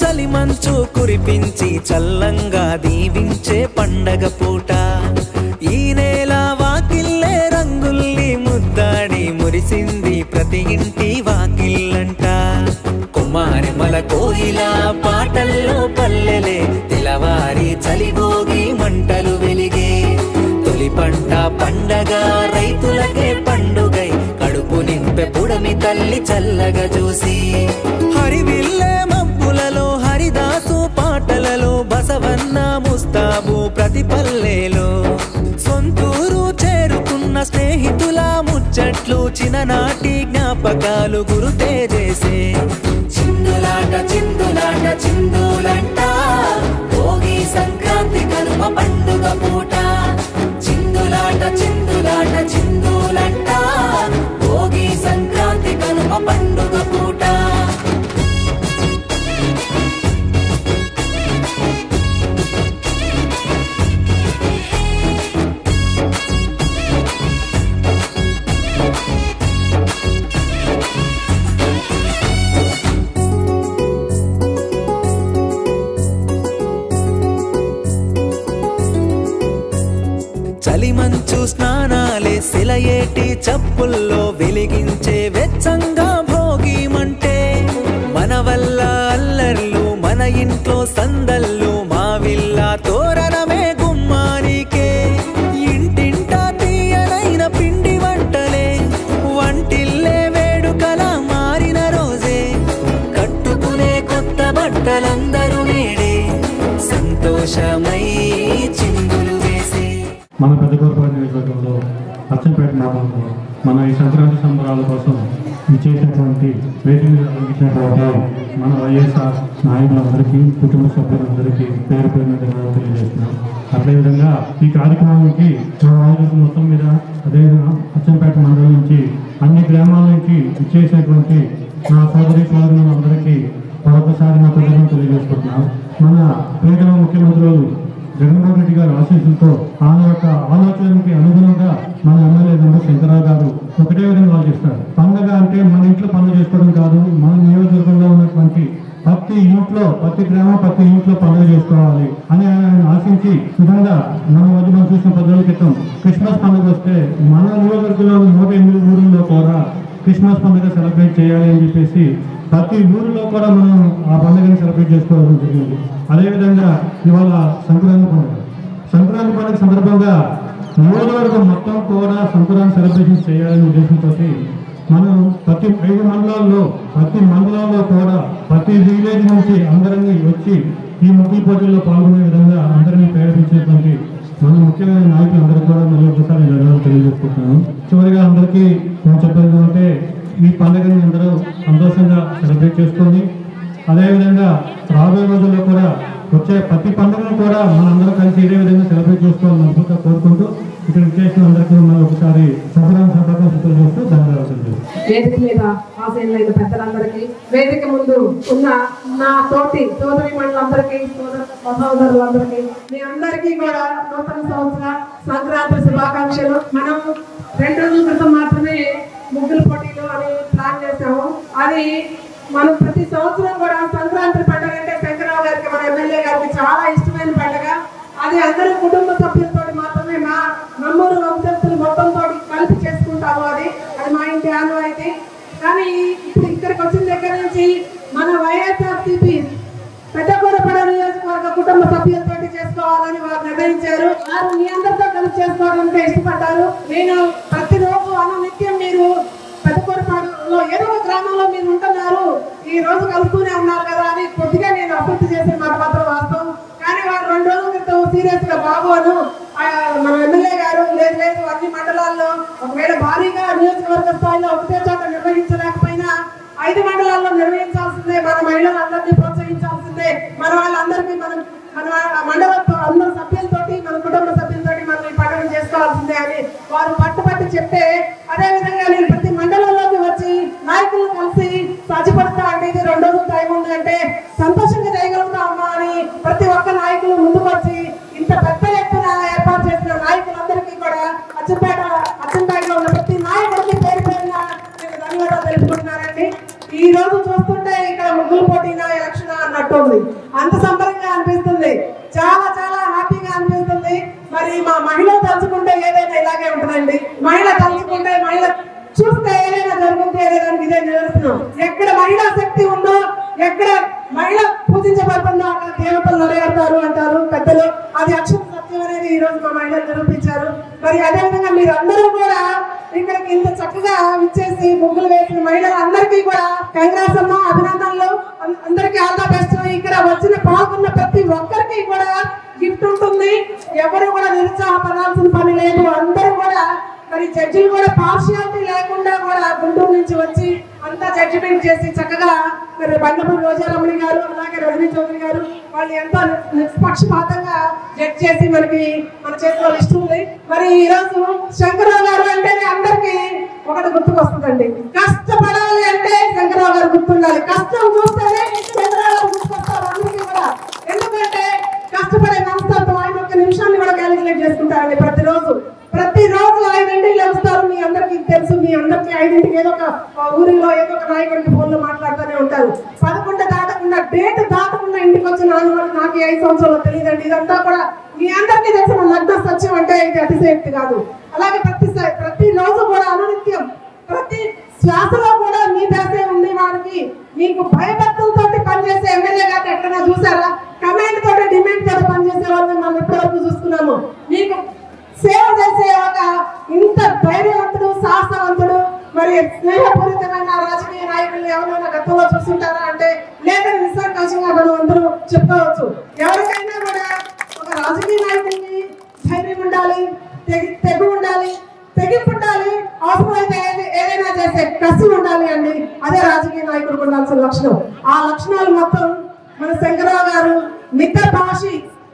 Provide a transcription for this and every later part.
చలి మంచు కురిపించి చల్లంగా దీవించే పండగ పూట ఈ నేల వాకిల్లే రంగుల్ని ముద్దాడి మురిసింది ప్రతి ఇంటి వాకిల్లంట కుమారిమల కోయిల పాటల్లో పల్లెలే తెలవారి చలిగోగి మంటలు వెలిగే తొలి పంట పండగ రైతులకే పండుగై కడుపు నింపె పుడమి తల్లి చల్లగా చూసి హరివిల్లే మబ్బులలో హరిదాసు పాటలలో బసవన్న ముస్తాబు ప్రతి పల్లెలో సొంతూరు చేరుకున్న స్నేహితుల ముచ్చట్లు చిన్ననాటి జ్ఞాపకాలు గురుతే చేసే చిందులాట చిందులాట చిందులంట భోగి సంక్రాంతి కనుమ పండుగ పూట చిందులాట చిందులాట చిందులంట భోగి సంక్రాంతి కనుమ పండుగ పూట చలిమంచు స్నానాలే సిలయేటి చప్పుల్లో వెలిగించే వెచ్చంగా భోగి మంటే మన వల్ల అల్లర్లు మన ఇంట్లో సందళ్ళు మా విల్ల తోరణమే గుమ్మానికే ఇంటింటా తీయనైన పిండి వంటలే వంటిల్లే వేడుకలా మారిన రోజే కట్టుకునే కొత్త బట్టలందరూ నేడే సంతోషమై చిందులు వేసే మన పెద్దకోరపాడు నియోజకవర్గంలో అచ్చంపేట మండలంలో మన ఈ సంక్రాంతి సంబరాల కోసం ఇచ్చేసినటువంటి వేదిక అందించినటువంటి మన వైఎస్ఆర్ నాయకులందరికీ కుటుంబ సభ్యులందరికీ పేరు పేరున ధన్యవాదాలు తెలియజేస్తున్నాం. అదేవిధంగా ఈ కార్యక్రమానికి మొత్తం మీద అదేవిధంగా అచ్చంపేట మండలం నుంచి అన్ని గ్రామాల నుంచి ఇచ్చేసినటువంటి నా సోదరి సోదరులందరికీ మరొకసారి నా కృతజ్ఞతలు తెలియజేసుకుంటున్నాం. మన ప్రియతమ ముఖ్యమంత్రులు జగన్మోహన్ రెడ్డి గారి ఆశీస్సులతో ఆయన యొక్క ఆలోచనకి అనుగుణంగా మన ఎమ్మెల్యే నంబర్ శంకరరావు గారు ఒకటే విధంగా ఆలోచిస్తారు. పండుగ అంటే మన ఇంట్లో పండుగ చేసుకోవడం కాదు, మన నియోజకవర్గంలో ఉన్నటువంటి ప్రతి ఇంట్లో ప్రతి గ్రామం ప్రతి ఇంట్లో పండుగ చేసుకోవాలి అని ఆయన ఆశించి విధంగా మన మధ్య మనం చూసిన 10 రోజుల క్రితం క్రిస్మస్ పండుగ వస్తే మన నియోజకవర్గంలో 108 ఊరుల్లో కూడా క్రిస్మస్ పండుగ సెలబ్రేట్ చేయాలి అని చెప్పేసి ప్రతి ఊరిలో కూడా మనం ఆ పండుగని సెలబ్రేట్ చేసుకోవడం జరిగింది. అదేవిధంగా ఇవాళ సంక్రాంతి పండుగ సందర్భంగా నియోజకవర్గం మొత్తం కూడా సంక్రాంతి సెలబ్రేషన్ చేయాలనే ఉద్దేశంతో మనం ప్రతి 5 మండలాల్లో కూడా ప్రతి విలేజ్ నుంచి అందరినీ వచ్చి ఈ ముగ్గుల పోటీల్లో పాల్గొనే విధంగా అందరినీ ప్రేరేపించేటువంటి మన ముఖ్యమైన నాయకులందరికీ కూడా మళ్ళీ ఒకసారి ధన్యవాదాలు తెలియజేసుకుంటున్నాను. చివరిగా అందరికీ నేను చెప్పేది అంటే ఈ పండుగని అందరూ సంతోషంగా సెలబ్రేట్ చేసుకొని అదేవిధంగా రాబోయే రోజుల్లో కూడా వచ్చే ప్రతి పండుగను కూడా మనందరం కలిసి ఇదే విధంగా సెలబ్రేట్ చేసుకోవాలని మనసుగా కోరుకుంటూ ఇక్కడ చేసిన అందరికీ మనం ఒకసారి సంక్రాంతి శుభాకాంక్షలు చేస్తూ ధన్యవాదాలు. వేదిక మీద ఆశీనులైన పెద్దలందరికీ, వేదిక ముందు ఉన్న నా తోటి సోదరి మండలందరికీ, సోదరులందరికీ, మీ అందరికీ కూడా నూతన సంవత్సర సంక్రాంతి శుభాకాంక్షలు. మనం 2 రోజుల క్రితం మాత్రమే ముగ్గుల పోటీలు అని ప్లాన్ చేసాము. అది మనం ప్రతి సంవత్సరం కూడా సంక్రాంతి పండుగ అంటే శంకరరావు గారికి మన ఎమ్మెల్యే గారికి చాలా ఇష్టమైన పండుగ. అది అందరూ కుటుంబ సభ్యులతో మాత్రమే మా నమ్మూరు వంశస్థులు మొత్తంతో కలిపి చేసుకుంటాము. అది మా ఇంటి ఆనవాయితీ. కానీ ఇప్పుడు ఇక్కడికి వచ్చిన దగ్గర నుంచి మన వైఎస్ఆర్సీపీ పెద్దకూరపడ నియోజకవర్గ కుటుంబ సభ్యులతో చేసుకోవాలని వారు నిర్ణయించారు. వారు మీ అందరితో కలిసి చేసుకోవడానికి ఇష్టపడ్డారు. నేను ప్రతిరోజు అనునిత్యం మీరు పెద్దకూరపాడులో ఏదో ఒక గ్రామంలో మీరు ఉంటున్నారు, ఈ రోజు కలుస్తూనే ఉన్నారు కదా అని కొద్దిగా నేను అభివృద్ధి చేసిన మాట మాత్రం వాస్తవం. కానీ వారు 2 రోజుల క్రితం సీరియస్ గా బాబును మన ఎమ్మెల్యే గారు లేదు అన్ని మండలాల్లో ఒకవేళ భారీగా నియోజకవర్గ స్థాయిలో ఒకటే చోట నిర్వహించలేకపోయినా 5 మండలాల్లో నిర్వహించాల్సిందే, మన మహిళలందరినీ ప్రోత్సహించాల్సిందే, మన వాళ్ళందరికీ మన మండల అందరు సభ్యులతోటి మన కుటుంబ సభ్యులతోటి మనం ఈ పండుగ చేసుకోవాల్సిందే అని వారు పట్టుబట్టి చెప్తే, అదేవిధంగా నేను ప్రతి మండలంలోకి వచ్చి నాయకులను కలిసి సాధ్యపడతా అంటే ఇది 2 రోజులు టైం ఉంది అంటే సంతోషంగా చేయగలుగుతా అమ్మా అని ప్రతి ఒక్క నాయకులు ముందుకు వచ్చి ఇంత పెద్ద ఎత్తున ఏర్పాటు చేసిన నాయకులందరికీ కూడా అచ్చంపేటలో ఉన్న ప్రతి నాయకుడికి పేరు పేరున నేను ధన్యవాదాలు తెలుపుకుంటున్నానండి. ఈ రోజు చూస్తుంటే ఇక్కడ ముగ్గులు పోటీనా ఎలక్షన్ అన్నట్టుంది. అనిపిస్తుంది, అంత సంబరంగా అనిపిస్తుంది, చాలా చాలా హ్యాపీగా అనిపిస్తుంది. మరి మా మహిళలు తలుచుకుంటే ఏదైనా ఇలాగే ఉంటుందండి. మహిళ తలుచుకుంటే, మహిళ చూస్తే ఏదైనా జరుగుతుంది అనేదానికి ఇదే నిదర్శనం. ఎక్కడ మహిళా శక్తి ఉందో, ఎక్కడ మహిళ పూజించబడుతుందో అక్కడ దేవతలు నెరవేరుతారు అంటారు పెద్దలు. అది అక్షర సత్యం అనేది ఈ రోజు మా మహిళలు నిరూపించారు. మరి అదేవిధంగా మీరు అందరూ కూడా ఇక్కడికి ఇంత చక్కగా ఇచ్చేసి ముగ్గులు వేసిన మహిళలందరికీ కూడా కంగ్రాట్స్ అమ్మా, అభినందనలు, అందరికీ ఆల్ ద బెస్ట్. ఇక్కడ వచ్చిన పాల్గొన్న ప్రతి ఒక్కరికి కూడా గిఫ్ట్ ఉంటుంది. ఎవరు కూడా నిరుత్సాహపడాల్సిన పని లేదు. అందరూ కూడా మరి జడ్జిలు కూడా పార్షియాలిటీ లేకుండా కూడా గుంటూరు నుంచి వచ్చి అంతా జడ్జిమెంట్ చేసి చక్కగా మరి బండపూడి రోజారమణి గారు అలాగే రజనీ చౌదరి గారు వాళ్ళు ఎంతో నిష్పక్షపాతంగా జడ్జ్ చేసి మనకి మన చేతిలో లిస్ట్ ఉంది. మరి ఈ రోజు శంకరరావు గారు అంటేనే అందరికి ఒకటి గుర్తుకొస్తుందండి, కష్టపడాలి అంటే శంకరరావు గారు గుర్తుండాలి. కష్టం చూస్తేనే శంకరరావు గారు గుర్తుకొస్తారు అందరికీ కూడా. ఎందుకంటే కష్టపడే మనస్తత్వం ఆయన ఒక్క నిమిషాన్ని కూడా క్యాలిక్యులేట్ చేసుకుంటారండి. ప్రతిరోజు 5 లేస్తారు. మీ అందరికీ తెలుసు, మీ అందరికీ 5 ఏదో ఒక ఊరిలో ఏదో ఒక నాయకుడికి ఫోన్లో మాట్లాడుతూనే ఉంటారు. 11 దాటకుండా, డేట్ దాటకుండా ఇంటికి వచ్చిన వాళ్ళు నాకు 5 సంవత్సరాలు తెలియదండి. ఇదంతా కూడా మీ అందరికీ తెలిసిన లగ్న సత్యం అంటే ఇది అతిశయక్తి కాదు. అలాగే ప్రతిరోజు కూడా అనునిత్యం ప్రతి శ్వాసలో కూడా మీ దశే ఉంది. వారికి మీకు భయభక్తులతో పనిచేసే ఎమ్మెల్యే గారు ఎక్కడైనా చూసారా? కమాండ్ తోటి, డిమాండ్ తోటి పనిచేసే వాళ్ళని మనం ఇప్పటివరకు చూసుకున్నాము. మీకు సేవ చేసే ఒక ఇంత ధైర్యవంతుడు, సాహసవంతుడు, మరి స్నేహపూరితమైన రాజకీయ నాయకులు ఎవరైనా గతంలో చూస్తుంటారా అంటే లేదని నిస్సంకోచంగా మనం అందరూ చెప్పుకోవచ్చు. ఎవరికైనా కూడా ఒక రాజకీయ నాయకుడికి ధైర్యం ఉండాలి, తెగు ఉండాలి, తెగింపు ఉండాలి, అవసరమైతే ఏదైనా చేసే కసి ఉండాలి అండి. అదే రాజకీయ నాయకుడికి ఉండాల్సిన లక్షణం. ఆ లక్షణాలు మొత్తం మన శంకరరావు గారు మితభాషి,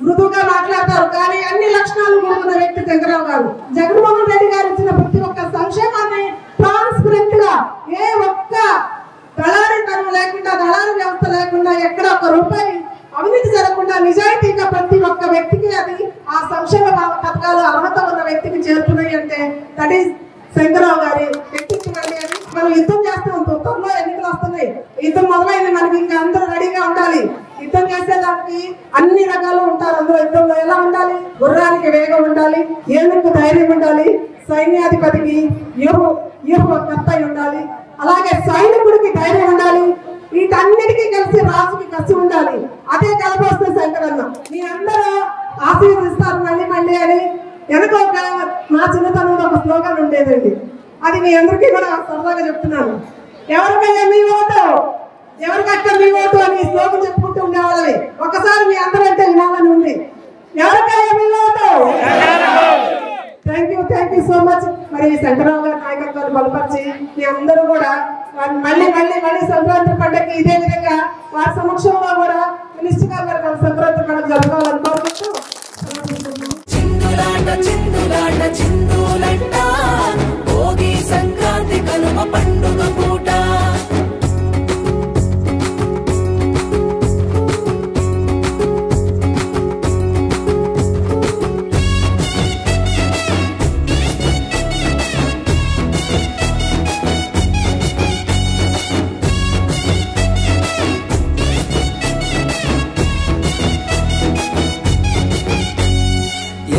మృదువుగా మాట్లాడతారు, కానీ అన్ని లక్షణాలు ఉన్న వ్యక్తి శంకరరావు గారు. జగన్మోహన్ రెడ్డి గారు ఇచ్చిన ప్రతి ఒక్క సంక్షేమాన్ని ట్రాన్స్పరెంట్ గా, ఏ ఒక్క దళారీతనం లేకుండా, దళారీ వ్యవస్థ లేకుండా, ఎక్కడ ఒక రూపాయి అవినీతి జరగకుండా నిజాయితీగా ప్రతి ఒక్క వ్యక్తికి అది ఆ సంక్షేమ పథకాలు అర్హత ఉన్న వ్యక్తికి చేరుతున్నాయి అంటే దట్ ఈస్ శంకరరావు గారి వ్యక్తిత్వం అండి. అని మనం యుద్ధం చేస్తాం, త్వరలో ఎన్నికలు వస్తున్నాయి, యుద్ధం మొదలైంది. మనకి ఇంకా అందరూ రెడీగా ఉండాలి. యుద్ధం చేసేదానికి అన్ని రకాలు ఉంటారు. అందులో యుద్ధంలో ఎలా ఉండాలి? గుర్రానికి వేగం ఉండాలి, ఏనుగుకు ధైర్యం ఉండాలి, సైన్యాధిపతికి కర్త ఉండాలి, అలాగే సైనికుడికి ధైర్యం ఉండాలి, వీటన్నిటికీ కలిసి రాజుకి కసి ఉండాలి. అదే కలపొస్తే శంకరన్న మీ అందరూ ఆశీర్వదిస్తారు మళ్ళీ మళ్ళీ అని. వెనక ఒక మా చిన్నతనంలో ఒక స్లోగన్ ఉండేదండి, అది మీ అందరికీ కూడా సరదాగా చెప్తున్నాను. ఎవరికైనా మీ ఓటు, ఎవరికక్క మీ ఓటు అని స్లోగన్ చెప్పుకుంటూ ఉండేవాళ్ళవి. ఒకసారి మీ అందరంటే వినాలని ఉంది. ఎవరికైనా మీ ఓటు. Thank you so much. మరి శంకరరావు గారి నాయకత్వాన్ని బలపరిచి మీ అందరూ కూడా మళ్ళీ సంక్రాంతి పండుగకి ఇదే విధంగా వారి సమక్షంలో కూడా మినిస్టర్ గారు సంక్రాంతి పండుగ జరగాలని కోరుకుంటూ సంక్రాంతి కనుమ పండుగ పూట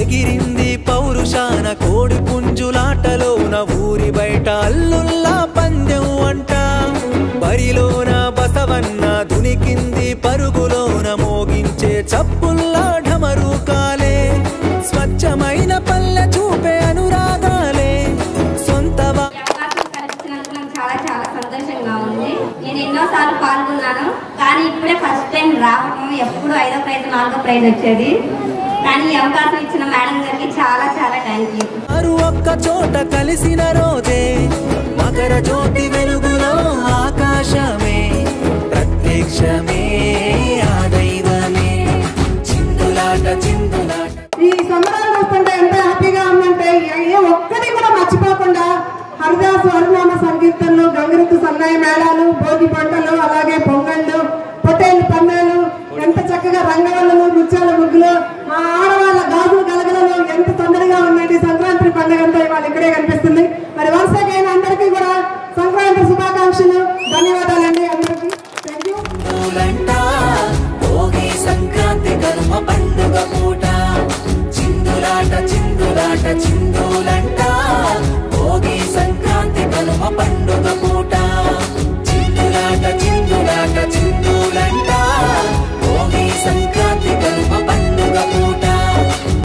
ఎగిరింది పౌరుషాన కోడి పుంజులాటలోన ఊరి బయట అల్లుల్లా పందెం అంట. బరిలోన బసవన్న దునికింది పరుగులోన మోగించే చప్పుల్లా ఢమరుకాలే. స్వచ్ఛమైన పల్లె చూపే అనురాగాలే సొంతవా. చాలా సంతోషంగా ఉంది. నేను ఎన్నోసార్లు పాల్గొన్నాను, కానీ ఇప్పుడే ఫస్ట్ టైం రావడం. ఎప్పుడు 5వ ప్రైజ్ 4వ ప్రైజ్ వచ్చేది, కానీ ఈ అవకాశం ఇచ్చిన మేడం గారికి చాలా థ్యాంక్ యూ. ఒక్క చోట కలిసిన రోజే మకర జ్యోతి వెలుగులో ఆకాశమే ప్రత్యక్షమే ఆ దైవమే. చిందులాట ఈ సంబరాలు చూస్తుంటే ఎంత హ్యాపీగా ఉందంటే ఏ ఒక్కటి కూడా మర్చిపోకుండా హరిదాసు హరినామ సంకీర్తనలు, గంగిరెద్దు సన్నాయి మేళాలు, భోగి పంటలు, అలాగే పొంగళ్ళు, పొట్టేలు పందాలు, ఎంత చక్కగా రంగవల్లులు, ముత్యాల ముగ్గులు, మా ఆడవాళ్ళ గాజులు గలగలలు ఎంత తొందరగా ఉందండి. సంక్రాంతి పండుగ అంతా ఇవాళ ఇక్కడే కనిపిస్తుంది. మరి వరుసగా అందరికీ కూడా సంక్రాంతి శుభాకాంక్షలు, ధన్యవాదాలండి అందరికీ. Thank you. చిందులాట చిందులాట చిందులంట భోగి సంక్రాంతి కనుమ పండుగ